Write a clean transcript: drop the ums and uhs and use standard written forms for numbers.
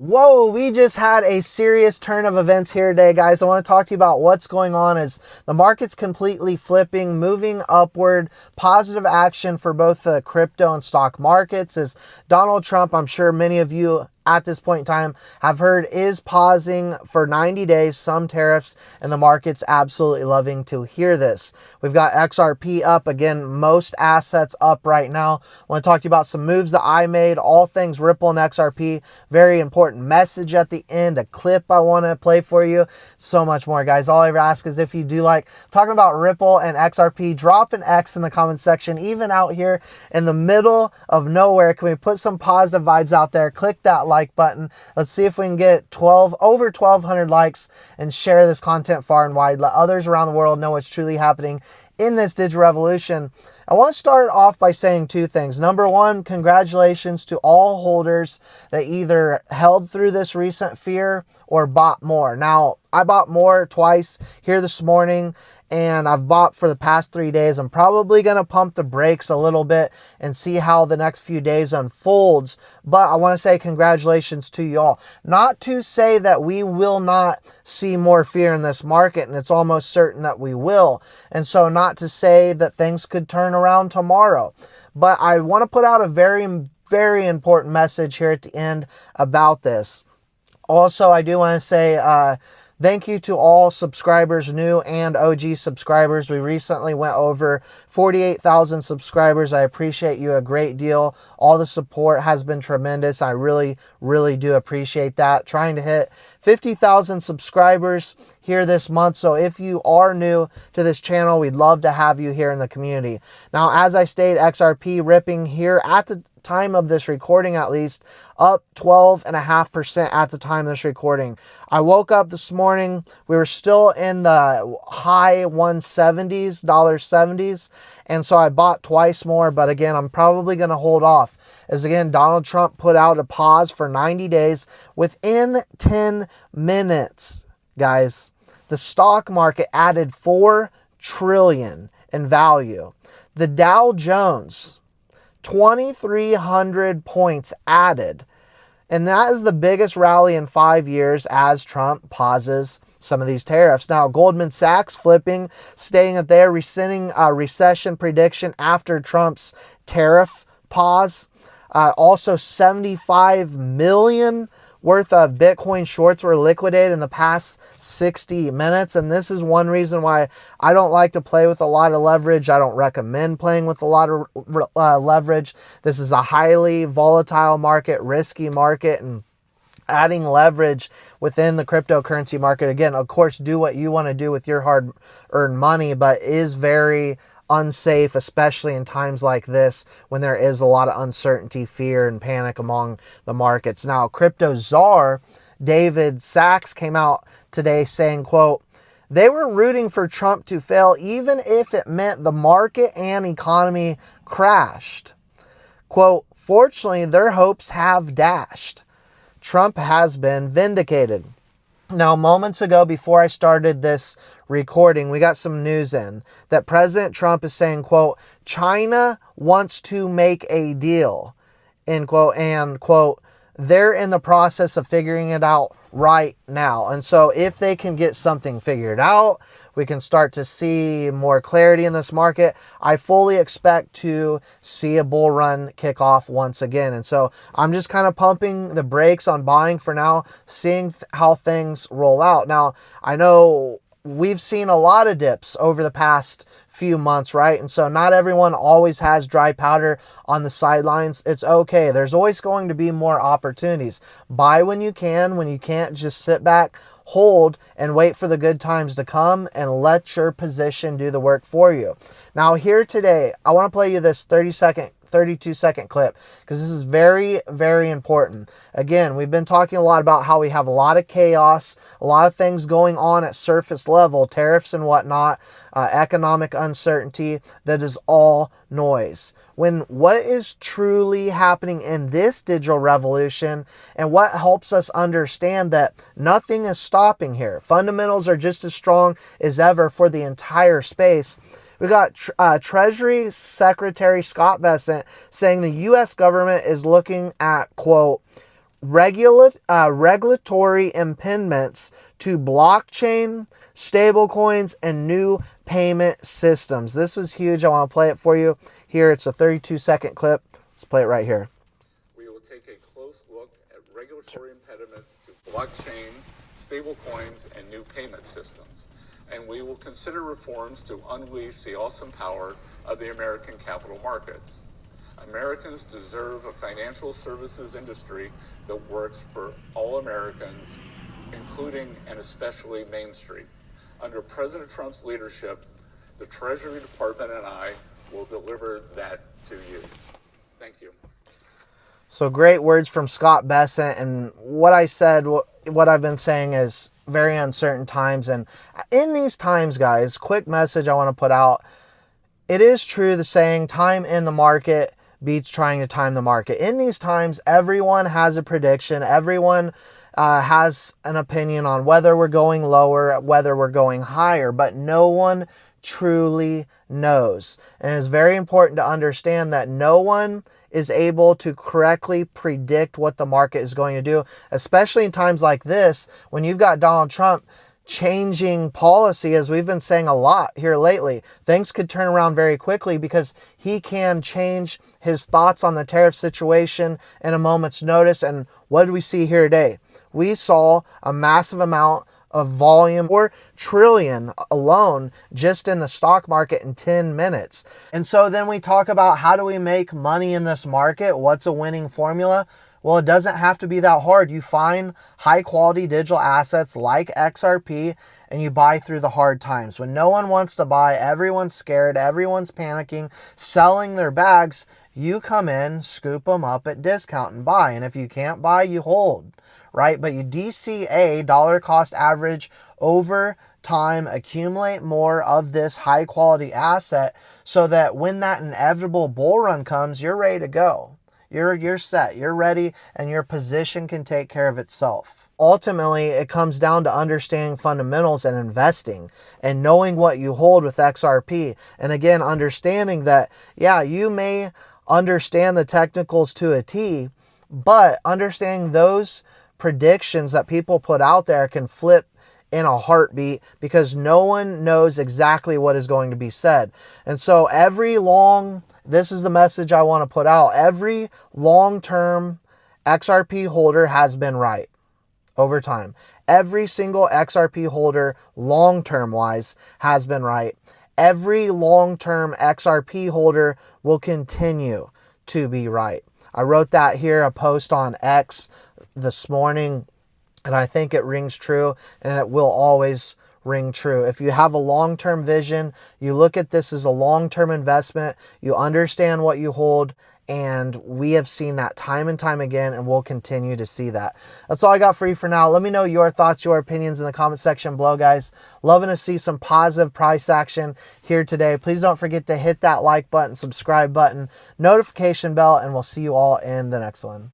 Whoa, we just had a serious turn of events here today, guys. I want to talk to you about what's going on as the market's completely flipping, moving upward, positive action for both the crypto and stock markets as Donald Trump, I'm sure many of you at this point in time have heard, is pausing for 90 days some tariffs, and the market's absolutely loving to hear this. We've got XRP up again, most assets up right now. I want to talk to you about some moves that I made, all things Ripple and XRP. Very important message at the end, a clip I want to play for you, so much more, guys. All I ever ask is if you do like talking about Ripple and XRP, drop an X in the comment section. Even out here in the middle of nowhere, can we put some positive vibes out there? Click that like button. Let's see if we can get over 1,200 likes and share this content far and wide. Let others around the world know what's truly happening in this digital revolution. I want to start off by saying two things. Number one, congratulations to all holders that either held through this recent fear or bought more. Now, I bought more twice here this morning, and I've bought for the past 3 days. I'm probably going to pump the brakes a little bit and see how the next few days unfolds. But I want to say congratulations to y'all. Not to say that we will not see more fear in this market, and it's almost certain that we will. And so not to say that things could turn around tomorrow. But I want to put out a very, very important message here at the end about this. Also, I do want to say thank you to all subscribers, new and OG subscribers. We recently went over 48,000 subscribers. I appreciate you a great deal. All the support has been tremendous. I really, really do appreciate that. Trying to hit 50,000 subscribers here this month. So if you are new to this channel, we'd love to have you here in the community. Now, as I stated, XRP ripping here at the time of this recording, at least up 12.5% at the time of this recording. I woke up this morning, we were still in the high 170s, $70s, and so I bought twice more. But again, I'm probably going to hold off, as again, Donald Trump put out a pause for 90 days. Within 10 minutes, guys, the stock market added 4 trillion in value. The Dow Jones, 2,300 points added. And that is the biggest rally in 5 years as Trump pauses some of these tariffs. Now, Goldman Sachs flipping, stating that they're rescinding a recession prediction after Trump's tariff pause. Also, 75 million worth of Bitcoin shorts were liquidated in the past 60 minutes. And this is one reason why I don't like to play with a lot of leverage. I don't recommend playing with a lot of leverage. This is a highly volatile market, risky market, and adding leverage within the cryptocurrency market, again, of course, do what you want to do with your hard-earned money, but is very unsafe, especially in times like this when there is a lot of uncertainty, fear, and panic among the markets. Now, crypto czar David Sachs came out today saying, quote, "They were rooting for Trump to fail even if it meant the market and economy crashed. Quote, fortunately, their hopes have dashed. Trump has been vindicated." Now, moments ago, before I started this recording, we got some news in that President Trump is saying, quote, "China wants to make a deal," end quote, and quote, "they're in the process of figuring it out right now." And so if they can get something figured out, we can start to see more clarity in this market. I fully expect to see a bull run kick off once again. And so I'm just kind of pumping the brakes on buying for now, seeing how things roll out. Now, I know we've seen a lot of dips over the past few months, right? And so not everyone always has dry powder on the sidelines. It's okay. There's always going to be more opportunities. Buy when you can. When you can't, just sit back, hold, and wait for the good times to come and let your position do the work for you. Now, here today, I want to play you this 32-second clip because this is very, very important. Again, we've been talking a lot about how we have a lot of chaos, a lot of things going on at surface level, tariffs and whatnot, economic uncertainty. That is all noise. When what is truly happening in this digital revolution and what helps us understand that nothing is stopping here. Fundamentals are just as strong as ever for the entire space. We got Treasury Secretary Scott Bessent saying the U.S. government is looking at, quote, regulatory impediments to blockchain, stablecoins, and new payment systems. This was huge. I want to play it for you here. It's a 32-second clip. Let's play it right here. We will take a close look at regulatory impediments to blockchain, stablecoins, and new payment systems. And we will consider reforms to unleash the awesome power of the American capital markets. Americans deserve a financial services industry that works for all Americans, including and especially Main Street. Under President Trump's leadership, the Treasury Department and I will deliver that to you. Thank you. So great words from Scott Bessent, and what I said, what I've been saying is very uncertain times. And in these times, guys, quick message I want to put out. It is true, the saying, time in the market beats trying to time the market. In these times, everyone has a prediction. Everyone has an opinion on whether we're going lower, whether we're going higher, but no one truly knows. And it's very important to understand that no one is able to correctly predict what the market is going to do, especially in times like this when you've got Donald Trump changing policy, as we've been saying a lot here lately. Things could turn around very quickly because he can change his thoughts on the tariff situation in a moment's notice. And what did we see here today? We saw a massive amount of volume, 4 trillion alone just in the stock market in 10 minutes. And so then we talk about how do we make money in this market? What's a winning formula? Well, it doesn't have to be that hard. You find high quality digital assets like XRP and you buy through the hard times. When no one wants to buy, everyone's scared, everyone's panicking, selling their bags, you come in, scoop them up at discount and buy. And if you can't buy, you hold, right? But you DCA, dollar cost average, over time, accumulate more of this high quality asset so that when that inevitable bull run comes, you're ready to go. You're set, you're ready, and your position can take care of itself. Ultimately, it comes down to understanding fundamentals and investing and knowing what you hold with XRP. And again, understanding that, yeah, you may understand the technicals to a T, but understanding those predictions that people put out there can flip in a heartbeat because no one knows exactly what is going to be said. And so this is the message I want to put out. Every long-term XRP holder has been right over time. Every single XRP holder, long-term wise, has been right. Every long-term XRP holder will continue to be right. I wrote that here, a post on X this morning, and I think it rings true, and it will always ring true. If you have a long-term vision, you look at this as a long-term investment, you understand what you hold, and we have seen that time and time again, and we'll continue to see that. That's all I got for you for now. Let me know your thoughts, your opinions in the comment section below, guys. Loving to see some positive price action here today. Please don't forget to hit that like button, subscribe button, notification bell, and we'll see you all in the next one.